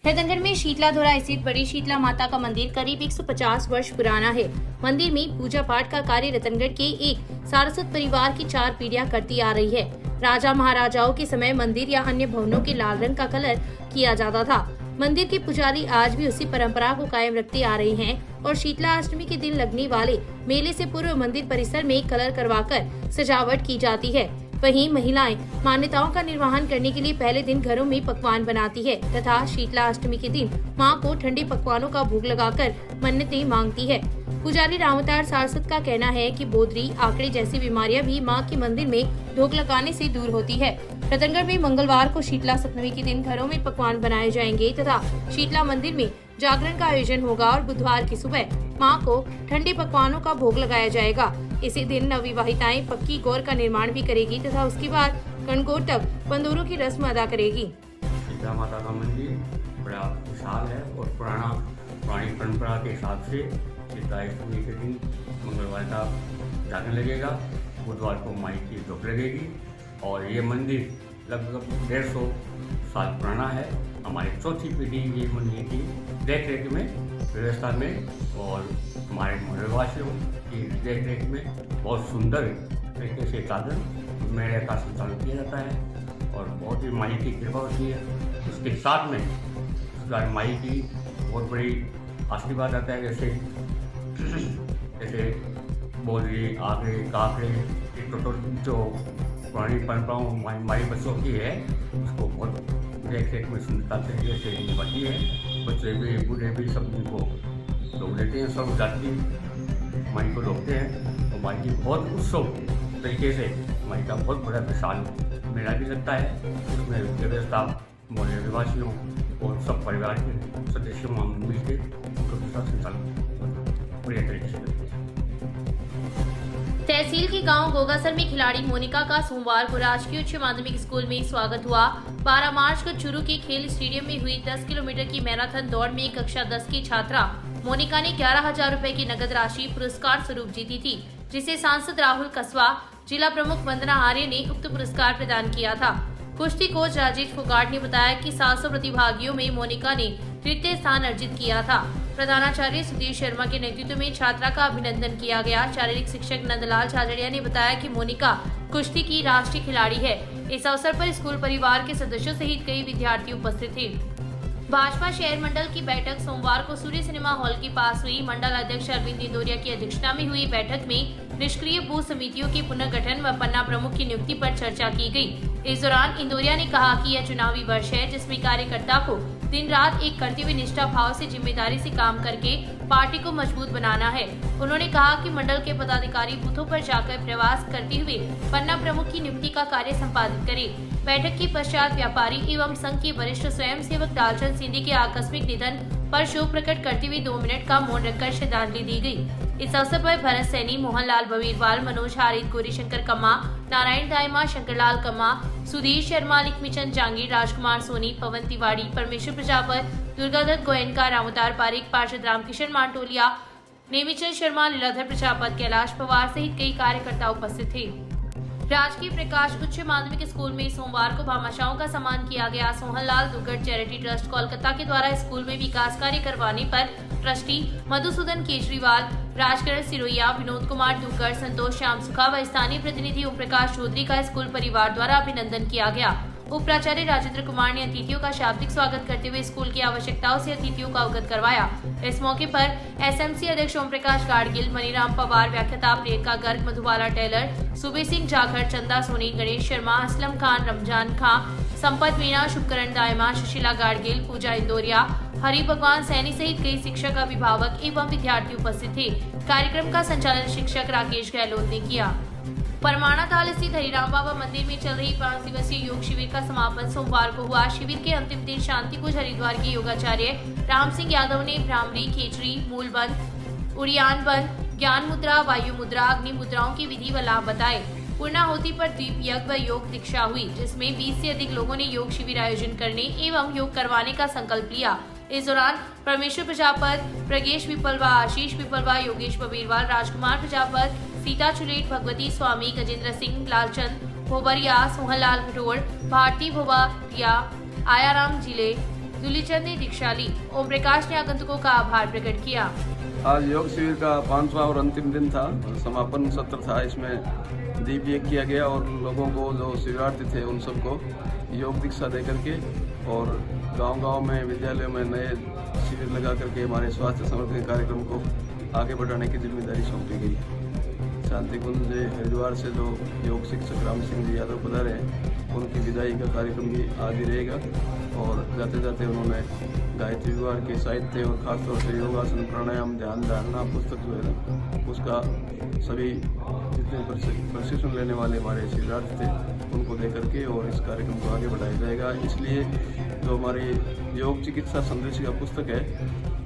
रतनगढ़ में शीतलाधोरा स्थित बड़ी शीतला माता का मंदिर करीब 150 वर्ष पुराना है। मंदिर में पूजा पाठ का कार्य रतनगढ़ के एक सारस्वत परिवार की 4 पीढ़ियां करती आ रही है। राजा महाराजाओं के समय मंदिर या अन्य भवनों के लाल रंग का कलर किया जाता था। मंदिर के पुजारी आज भी उसी परंपरा को कायम रखते आ रहे हैं और शीतला अष्टमी के दिन लगने वाले मेले से पूर्व मंदिर परिसर में कलर करवाकर सजावट की जाती है। वहीं महिलाएं मान्यताओं का निर्वहन करने के लिए पहले दिन घरों में पकवान बनाती है तथा शीतला अष्टमी के दिन मां को ठंडे पकवानों का भोग लगाकर मन्नतें मांगती है। पुजारी रामअवतार सारस्वत का कहना है कि बोधरी, आंकड़े जैसी बीमारियां भी मां के मंदिर में धोख लगाने से दूर होती है। रतनगढ़ में मंगलवार को शीतला सप्तमी के दिन घरों में पकवान बनाए जाएंगे तथा शीतला मंदिर में जागरण का आयोजन होगा और बुधवार की सुबह मां को ठंडे पकवानों का भोग लगाया जाएगा। इसी दिन नवविवाहिताएं पक्की गौर का निर्माण भी करेगी तथा उसके बाद गणगौर तक बंदूरों की रस्म अदा करेगी। शीतला माता का मंदिर बड़ा विशाल है और पुरानी परंपरा के हिसाब से शीतला अष्टमी के दिन मंगलवार का जागरण लगेगा, बुधवार को माई की धूप लगेगी और ये मंदिर लगभग 150 साल पुराना है। हमारी चौथी पीढ़ी ये मंदिर की देख रेख में, व्यवस्था में और हमारे मोहल्लेवासियों की देख रेख में बहुत सुंदर तरीके से जागरण मेले का संचालन किया जाता है और बहुत ही माई की कृपा होती है। उसके साथ में माई की बहुत बड़ी आशीर्वाद आता है, जैसे बोधरी, आंकड़े, काकड़े, जो पुरानी परंपराओं माई बच्चों की है उसको बहुत देख रेख में सुंदरता तरीके से निभाती है। बच्चे भी, बूढ़े भी सब इनको लोग लेते हैं, सब जाति माई को रोकते हैं और माई की बहुत उत्सव तरीके से माई का बहुत बड़ा विशाल मेला भी लगता है। उसमें व्यवस्था मोहल्ले निवासियों और सब परिवार के सदस्यों मिलकर उनका साथ संचालन बढ़िया तरीके से करते हैं। तहसील के गांव गोगासर में खिलाड़ी मोनिका का सोमवार को राजकीय उच्च माध्यमिक स्कूल में स्वागत हुआ। 12 मार्च को चूरू के खेल स्टेडियम में हुई 10 किलोमीटर की मैराथन दौड़ में कक्षा 10 की छात्रा मोनिका ने 11,000 रुपए की नगद राशि पुरस्कार स्वरूप जीती थी, जिसे सांसद राहुल कसवा, जिला प्रमुख वंदना आर्य ने उक्त पुरस्कार प्रदान किया था। कुश्ती कोच राजेश फोगाट ने बताया कि 700 प्रतिभागियों में मोनिका ने तृतीय स्थान अर्जित किया था। प्रधानाचार्य सुधीर शर्मा के नेतृत्व में छात्रा का अभिनंदन किया गया। शारीरिक शिक्षक नंदलाल झाझड़िया ने बताया कि मोनिका कुश्ती की राष्ट्रीय खिलाड़ी है। इस अवसर पर स्कूल परिवार के सदस्यों सहित कई विद्यार्थी उपस्थित थे। भाजपा शहर मंडल की बैठक सोमवार को सूर्य सिनेमा हॉल के पास हुई। मंडल अध्यक्ष अरविंद इंदौरिया की अध्यक्षता में हुई बैठक में निष्क्रिय बूथ समितियों के पुनर्गठन व पन्ना प्रमुख की नियुक्ति पर चर्चा की गई। इस दौरान इंदौरिया ने कहा कि यह चुनावी वर्ष है जिसमें कार्यकर्ता को दिन रात एक करते हुए निष्ठा भाव से जिम्मेदारी से काम करके पार्टी को मजबूत बनाना है। उन्होंने कहा कि मंडल के पदाधिकारी बूथों पर जाकर प्रवास करते हुए पन्ना प्रमुख की नियुक्ति का कार्य संपादित करें। बैठक के पश्चात व्यापारी एवं संघ के वरिष्ठ स्वयंसेवक दालचंद सिंधी के आकस्मिक निधन पर शोक प्रकट करते हुए 2 मिनट का मौन रखकर श्रद्धांजलि दी गई। इस अवसर पर भरत सैनी, मोहनलाल बबीरवाल, मनोज हारित, गौरीशंकर कम्मा, नारायण दायमा, शंकरलाल कम्मा, सुधीर शर्मा, लिखमीचंद जांगीर, राजकुमार सोनी, पवन तिवारी, परमेश्वर प्रजापत, दुर्गादत्त गोयनका, रामअवतार पारिक, पार्षद रामकिशन मांटोलिया, नेमीचंद शर्मा, लीलाधर प्रजापत, कैलाश पवार सहित कई कार्यकर्ता उपस्थित थे। राजकीय प्रकाश उच्च माध्यमिक स्कूल में सोमवार को भामाशाहों का सम्मान किया गया। सोहनलाल दुग्गड़ चैरिटी ट्रस्ट कोलकाता के द्वारा स्कूल में विकास कार्य करवाने पर ट्रस्टी मधुसूदन केजरीवाल, राजकरण सिरोया, विनोद कुमार दुग्गड़, संतोष श्याम सुखा व स्थानीय प्रतिनिधि ओम प्रकाश चौधरी का स्कूल परिवार द्वारा अभिनंदन किया गया। उप प्राचार्य राजेंद्र कुमार ने अतिथियों का शाब्दिक स्वागत करते हुए स्कूल की आवश्यकताओं से अतिथियों को अवगत करवाया। इस मौके पर एसएमसी अध्यक्ष ओम प्रकाश गाडगिल, मनीराम पवार, व्याख्याता प्रियंका गर्ग, मधुबाला टेलर, सुबे सिंह जाखड़, चंदा सोनी, गणेश शर्मा, असलम खान, रमजान खान, संपत मीणा, शुभकरण दायमा, सुशीला गाडगिल, पूजा इंदौरिया, हरि भगवान सैनी सहित कई शिक्षक, अभिभावक एवं विद्यार्थी उपस्थित थे। कार्यक्रम का संचालन शिक्षक राकेश गहलोत ने किया। परमाणा ताल स्थित हरिराम बाबा मंदिर में चल रही 5 दिवसीय योग शिविर का समापन सोमवार को हुआ। शिविर के अंतिम दिन शांतिकुंज हरिद्वार के योगाचार्य राम सिंह यादव ने भ्रामरी, खेचरी, मूलबंद, उड़ियान बंद, ज्ञान मुद्रा, वायु मुद्रा, अग्नि मुद्राओं की विधि व लाभ बताए। पूर्णाहुति पर दीप यज्ञ व योग दीक्षा हुई, जिसमें 20 से अधिक लोगों ने योग शिविर आयोजन करने एवं योग करवाने का संकल्प लिया। इस दौरान परमेश्वर प्रजापत, प्रगेश पिपलवा, आशीष पिपलवा, योगेश बबीरवाल, राजकुमार प्रजापत, सीता चुलेट, भगवती स्वामी, गजेंद्र सिंह, लालचंद भोबरिया, सोहनलाल घटोड़, भारती भोबरिया, आयाराम जिले, दुलीचंद ने दीक्षा ली। ओम प्रकाश ने आगंतुकों का आभार प्रकट किया। आज योग शिविर का 5वां और अंतिम दिन था। समापन सत्र था। इसमें दीप यज्ञ किया गया और लोगों को, जो शिविरार्थी थे, उन सबको योग दीक्षा दे करके और गांव-गांव में, विद्यालयों में नए शिविर लगा करके हमारे स्वास्थ्य संवर्धन कार्यक्रम को आगे बढ़ाने की जिम्मेदारी सौंपी गई है। शांति कुंज हरिद्वार से जो योग शिक्षक राम सिंह जी यादव पधारे हैं, उनकी विदाई का कार्यक्रम भी आज ही रहेगा और जाते जाते उन्होंने गायत्री विहार के साहित्य और खासतौर से योगासन, प्राणायाम, ध्यान धारणा पुस्तक जो है ना, उसका सभी जितने प्रशिक्षण लेने वाले हमारे शिविरार्थी थे उनको दे करके और इस कार्यक्रम को आगे बढ़ाया जाएगा। इसलिए जो हमारी योग चिकित्सा संदेश का पुस्तक है,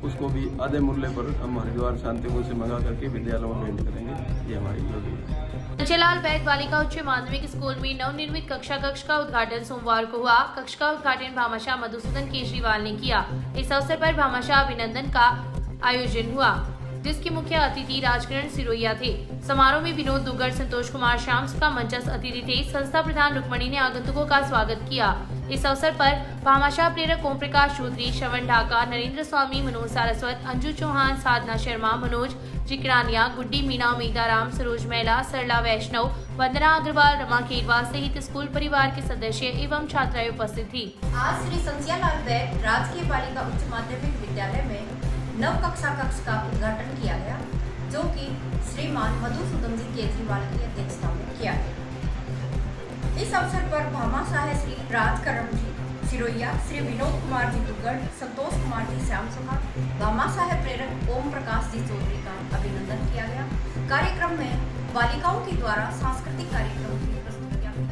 उसको भी आधे मूल्य पर हम हरिद्वार शांति कुंज से मंगा करके विद्यालयों में भेंट करेंगे। ये हमारी योजना है। संजयलाल बैग बालिका उच्च माध्यमिक स्कूल में नवनिर्मित कक्षा कक्ष का उद्घाटन सोमवार को हुआ। कक्ष का उद्घाटन भामाशाह मधुसूदन केजरीवाल ने किया। इस अवसर पर भामाशाह अभिनंदन का आयोजन हुआ, जिसके मुख्य अतिथि राजकिरण सिरोहिया थे। समारोह में विनोद दुग्गड़, संतोष कुमार श्याम का मंचस्थ अतिथि थे। संस्था प्रधान रुक्मणी ने आगंतुकों का स्वागत किया। इस अवसर पर भामाशाह प्रेरक ओम प्रकाश चौधरी, श्रवण ढाका, नरेंद्र स्वामी, मनोज सारस्वत, अंजू चौहान, साधना शर्मा, मनोज जिकरानिया, गुड्डी मीना, मेघाराम, सरोज महिला, सरला वैष्णव, वंदना अग्रवाल, रमा खेरवाल सहित स्कूल परिवार के सदस्य एवं छात्राएं उपस्थित थी। आज श्री संजयलाल बैग राजकीय बालिका उच्च माध्यमिक विद्यालय में नव कक्षा कक्ष का उद्घाटन किया गया, जो कि श्रीमान मधुसूदन जी केजरीवाल की अध्यक्षता में किया गया। इस अवसर पर भामाशाह श्री राजकरण जी सिरोहिया, श्री विनोद कुमार जी दुग्गड़, संतोष कुमार जी श्याम सभा, भामाशाह प्रेरक ओम प्रकाश जी चौधरी का अभिनंदन किया गया। कार्यक्रम में बालिकाओं के द्वारा सांस्कृतिक कार्यक्रम भी प्रस्तुत किया गया।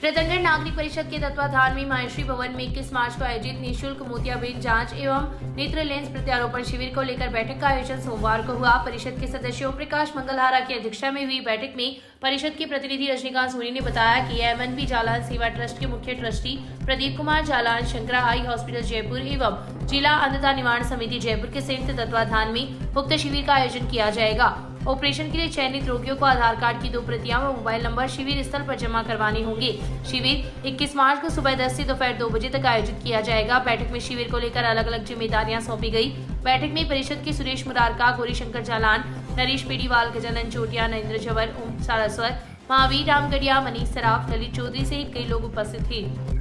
रतनगढ़ नागरिक परिषद के तत्वाधान में महर्षि भवन में 21 मार्च को आयोजित निःशुल्क मोतियाबिंद जांच एवं नेत्र लेंस प्रत्यारोपण शिविर को लेकर बैठक का आयोजन सोमवार को हुआ। परिषद के सदस्य ओम प्रकाश मंगलहारा की अध्यक्षता में हुई बैठक में परिषद के प्रतिनिधि रजनीकांत सोनी ने बताया कि एमएनपी जालान सेवा ट्रस्ट के मुख्य trustee Pradeep Kumar Jalan, Shankara eye hospital Jaipur एवं जिला अंधता निवारण समिति जयपुर के संयुक्त तत्वाधान में उक्त शिविर का आयोजन किया जाएगा। ऑपरेशन के लिए चयनित रोगियों को आधार कार्ड की 2 प्रतियां व मोबाइल नंबर शिविर स्थल पर जमा करवाने होंगे। शिविर 21 मार्च को सुबह 10 से दोपहर 2 बजे तक आयोजित किया जाएगा। बैठक में शिविर को लेकर अलग अलग जिम्मेदारियां सौंपी गई। बैठक में परिषद के सुरेश मुरारका, गौरी शंकर जालान, नरेश पेड़ीवाल, गजानन चोटिया, नरेंद्र जवर, ओम सारस्वत, महावीर रामगढ़िया, मनीष सराफ, ललित चौधरी सहित कई लोग उपस्थित थे।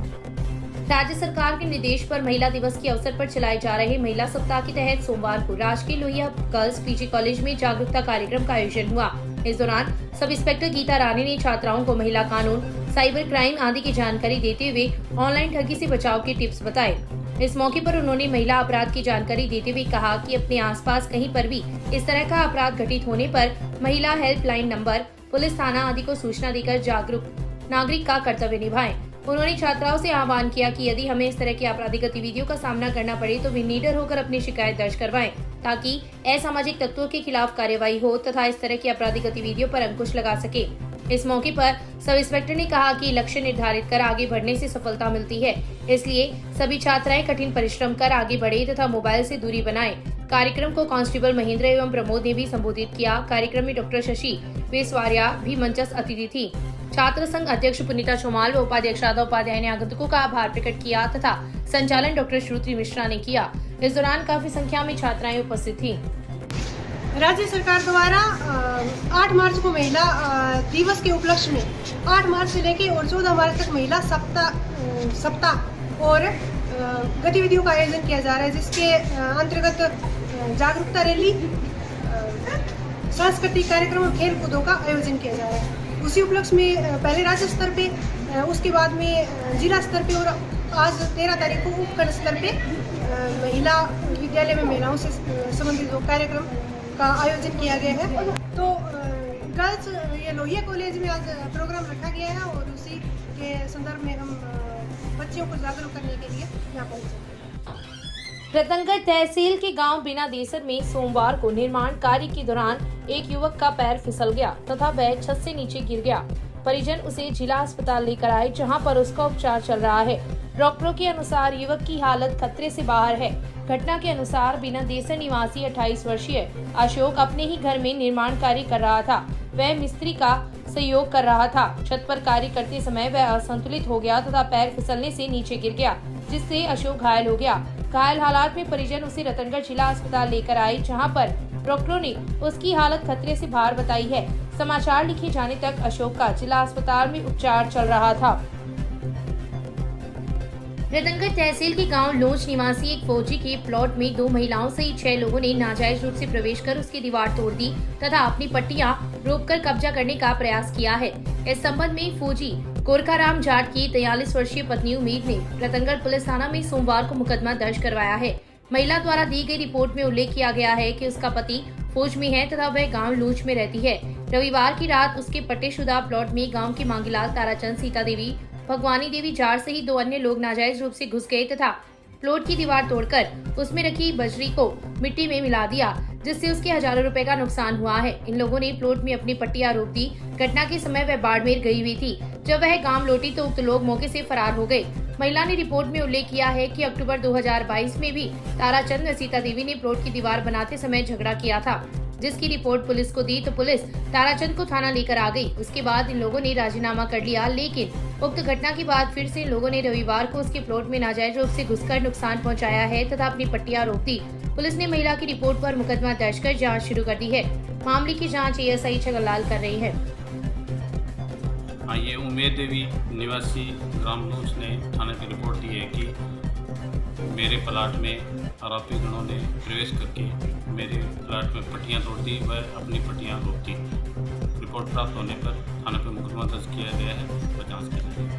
राज्य सरकार के निर्देश पर महिला दिवस के अवसर पर चलाए जा रहे महिला सप्ताह के तहत सोमवार को राजकीय लोहिया गर्ल्स पीजी कॉलेज में जागरूकता कार्यक्रम का आयोजन हुआ। इस दौरान सब इंस्पेक्टर गीता रानी ने छात्राओं को महिला कानून, साइबर क्राइम आदि की जानकारी देते हुए ऑनलाइन ठगी से बचाव के टिप्स बताए। इस मौके पर उन्होंने महिला अपराध की जानकारी देते हुए कहा कि अपने आसपास कहीं पर भी इस तरह का अपराध घटित होने पर महिला हेल्पलाइन नंबर, पुलिस थाना आदि को सूचना देकर जागरूक नागरिक का कर्तव्य निभाएं। उन्होंने छात्राओं से आह्वान किया कि यदि हमें इस तरह की आपराधिक गतिविधियों का सामना करना पड़े तो वे निडर होकर अपनी शिकायत दर्ज करवाएं, ताकि असामाजिक तत्वों के खिलाफ कार्यवाही हो तथा इस तरह की आपराधिक गतिविधियों पर अंकुश लगा सके। इस मौके पर सब इंस्पेक्टर ने कहा कि लक्ष्य निर्धारित कर आगे बढ़ने से सफलता मिलती है, इसलिए सभी छात्राएं कठिन परिश्रम कर आगे बढ़े तथा मोबाइल से दूरी बनाएं। कार्यक्रम को कांस्टेबल महेंद्र एवं प्रमोद ने भी संबोधित किया। कार्यक्रम में डॉक्टर शशि वेसवारिया भी मंचस्थ अतिथि थी। छात्र संघ अध्यक्ष पुनीता चौमाल व उपाध्यक्ष राधा उपाध्याय ने आगंतुकों का आभार प्रकट किया तथा संचालन डॉक्टर श्रुति मिश्रा ने किया। इस दौरान काफी संख्या में छात्राएं उपस्थित थीं। राज्य सरकार द्वारा 8 मार्च को महिला दिवस के उपलक्ष्य में 8 मार्च से लेकर और 14 मार्च तक महिला सप्ताह और गतिविधियों का आयोजन किया जा रहा है, जिसके अंतर्गत जागरूकता रैली, सांस्कृतिक कार्यक्रम और खेल कूदों का आयोजन किया जा रहा है। उसी उपलक्ष्य में पहले राज्य स्तर पे, उसके बाद में जिला स्तर पे और आज 13 तारीख को उपखंड स्तर पे महिला विद्यालय में महिलाओं से संबंधित कार्यक्रम का आयोजन किया गया है। तो गर्ल्स ये लोहिया कॉलेज में आज प्रोग्राम रखा गया है और उसी के संदर्भ में हम बच्चियों को जागरूक करने के लिए यहाँ पहुँचे। रतनगढ़ तहसील के गांव बिना देसर में सोमवार को निर्माण कार्य के दौरान एक युवक का पैर फिसल गया तथा वह छत से नीचे गिर गया। परिजन उसे जिला अस्पताल लेकर आए, जहां पर उसका उपचार चल रहा है। डॉक्टरों के अनुसार युवक की हालत खतरे से बाहर है। घटना के अनुसार बिना देसर निवासी 28 वर्षीय अशोक अपने ही घर में निर्माण कार्य कर रहा था। वह मिस्त्री का सहयोग कर रहा था। छत पर कार्य करते समय वह असंतुलित हो गया तथा पैर फिसलने से नीचे गिर गया। जिससे अशोक घायल हो गया। घायल हालात में परिजन उसे रतनगढ़ जिला अस्पताल लेकर आए, जहां पर डॉक्टरों ने उसकी हालत खतरे से बाहर बताई है। समाचार लिखे जाने तक अशोक का जिला अस्पताल में उपचार चल रहा था। रतनगढ़ तहसील के गांव लोच निवासी एक फौजी के प्लॉट में 2 महिलाओं सहित 6 लोगों ने नाजायज रूप से प्रवेश कर उसकी दीवार तोड़ दी तथा अपनी पट्टियां रोककर कब्जा करने का प्रयास किया है। इस संबंध में फौजी गोरखाराम जाट की 43 वर्षीय पत्नी उम्मीद ने रतनगढ़ पुलिस थाना में सोमवार को मुकदमा दर्ज करवाया है। महिला द्वारा दी गई रिपोर्ट में उल्लेख किया गया है कि उसका पति फौज में है तथा वह गाँव लोच में रहती है। रविवार की रात उसके पट्टेशुदा प्लॉट में गाँव के मांगीलाल, ताराचंद, सीता देवी, भगवानी देवी जाट सहित 2 अन्य लोग नाजायज रूप से घुस गए तथा प्लॉट की दीवार तोड़कर उसमें रखी बजरी को मिट्टी में मिला दिया, जिससे उसके हजारों रुपए का नुकसान हुआ है। इन लोगों ने प्लॉट में अपनी पट्टियां रोक दी। घटना के समय वह बाड़मेर गई हुई थी। जब वह गांव लौटी तो उक्त लोग मौके से फरार हो गए। महिला ने रिपोर्ट में उल्लेख किया है कि अक्टूबर 2022 में भी ताराचंद व सीता देवी ने प्लॉट की दीवार बनाते समय झगड़ा किया था, जिसकी रिपोर्ट पुलिस को दी तो पुलिस ताराचंद को थाना लेकर आ गई। उसके बाद इन लोगों ने राजीनामा कर लिया, लेकिन उक्त घटना के बाद फिर से इन लोगों ने रविवार को उसके प्लॉट में नाजायज रूप से घुसकर नुकसान पहुंचाया है तथा अपनी पट्टियां रोक दी। पुलिस ने महिला की रिपोर्ट पर मुकदमा दर्ज कर जांच शुरू कर दी है। मामले की जांच एएसआई छगनलाल कर रही है। ये उमेद देवी निवासी ग्राम लोच ने थाने की रिपोर्ट दी है कि मेरे प्लाट में आरोपी गणों ने प्रवेश करके मेरे प्लाट में पट्टियां तोड़ दी व अपनी पट्टियां रोक दी। रिपोर्ट प्राप्त होने पर थाने पर मुकदमा दर्ज किया गया है और जांच की जा रही है।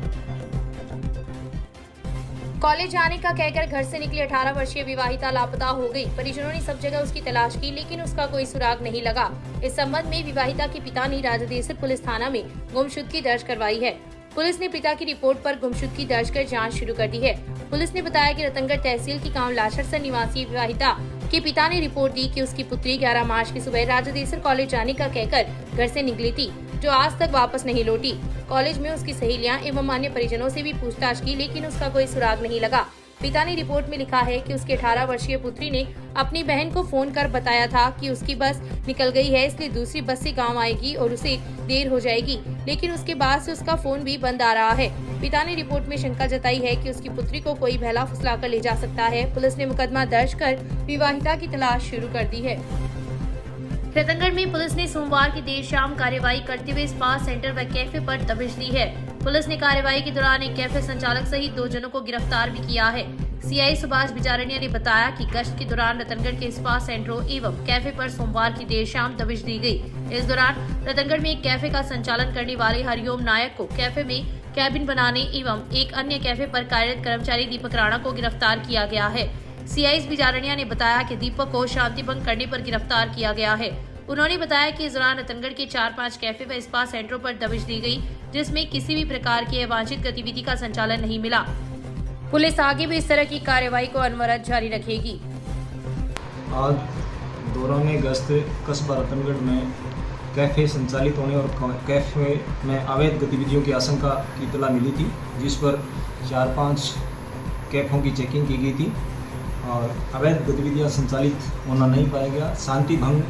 कॉलेज जाने का कहकर घर से निकली 18 वर्षीय विवाहिता लापता हो गई। परिजनों ने सब जगह उसकी तलाश की, लेकिन उसका कोई सुराग नहीं लगा। इस संबंध में विवाहिता के पिता ने राजादेसर पुलिस थाना में गुमशुदगी दर्ज करवाई है। पुलिस ने पिता की रिपोर्ट पर गुमशुदगी दर्ज कर जांच शुरू कर दी है। पुलिस ने बताया कि रतनगढ़ तहसील की गांव लाछड़सर निवासी विवाहिता के पिता ने रिपोर्ट दी कि उसकी पुत्री 11 मार्च की सुबह राजादेसर कॉलेज जाने का कहकर घर से निकली थी, जो आज तक वापस नहीं लौटी। कॉलेज में उसकी सहेलियां एवं अन्य परिजनों से भी पूछताछ की, लेकिन उसका कोई सुराग नहीं लगा। पिता ने रिपोर्ट में लिखा है कि उसके 18 वर्षीय पुत्री ने अपनी बहन को फोन कर बताया था कि उसकी बस निकल गई है, इसलिए दूसरी बस से गांव आएगी और उसे देर हो जाएगी, लेकिन उसके बाद से उसका फोन भी बंद आ रहा है। पिता ने रिपोर्ट में शंका जताई है कि उसकी पुत्री को कोई बहला फुसलाकर ले जा सकता है। पुलिस ने मुकदमा दर्ज कर विवाहिता की तलाश शुरू कर दी है। रतनगढ़ में पुलिस ने सोमवार की देर शाम कार्रवाई करते हुए स्पा सेंटर व कैफे पर दबिश दी है। पुलिस ने कार्रवाई के दौरान एक कैफे संचालक सहित 2 जनों को गिरफ्तार भी किया है। सीआई सुभाष बिजारनिया ने बताया कि गश्त के दौरान रतनगढ़ के स्पा सेंटरों एवं कैफे पर सोमवार की देर शाम दबिश दी गई। इस दौरान रतनगढ़ में एक कैफे का संचालन करने वाले हरिओम नायक को कैफे में कैबिन बनाने एवं एक अन्य कैफे पर कार्यरत कर्मचारी दीपक राणा को गिरफ्तार किया गया है। सीआई बिजारनिया ने बताया कि दीपक को शांति भंग करने पर गिरफ्तार किया गया है। उन्होंने बताया कि इस दौरान रतनगढ़ के 4-5 कैफे व स्पा सेंटरों पर दबिश दी गई, जिसमें किसी भी प्रकार की अवांछित गतिविधि का संचालन नहीं मिला। पुलिस आगे भी इस तरह की कार्रवाई को अनवरत जारी रखेगी। आज दौरान गश्त कस्बा रतनगढ़ में कैफे संचालित होने और कैफे में अवैध गतिविधियों की आशंका की इतला मिली थी, जिस पर 4-5 कैफों की चेकिंग की गई थी और अवैध गतिविधियां संचालित होना नहीं पाया गया। शांति भंग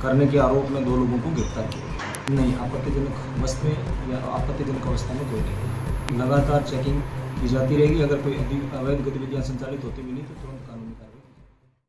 करने के आरोप में 2 लोगों को गिरफ्तार किया। नहीं, आपत्तिजनक अवस्था में या आपत्तिजनक अवस्था में कोई नहीं। लगातार चेकिंग की जाती रहेगी। अगर कोई अवैध गतिविधियां संचालित होती मिली तो तुरंत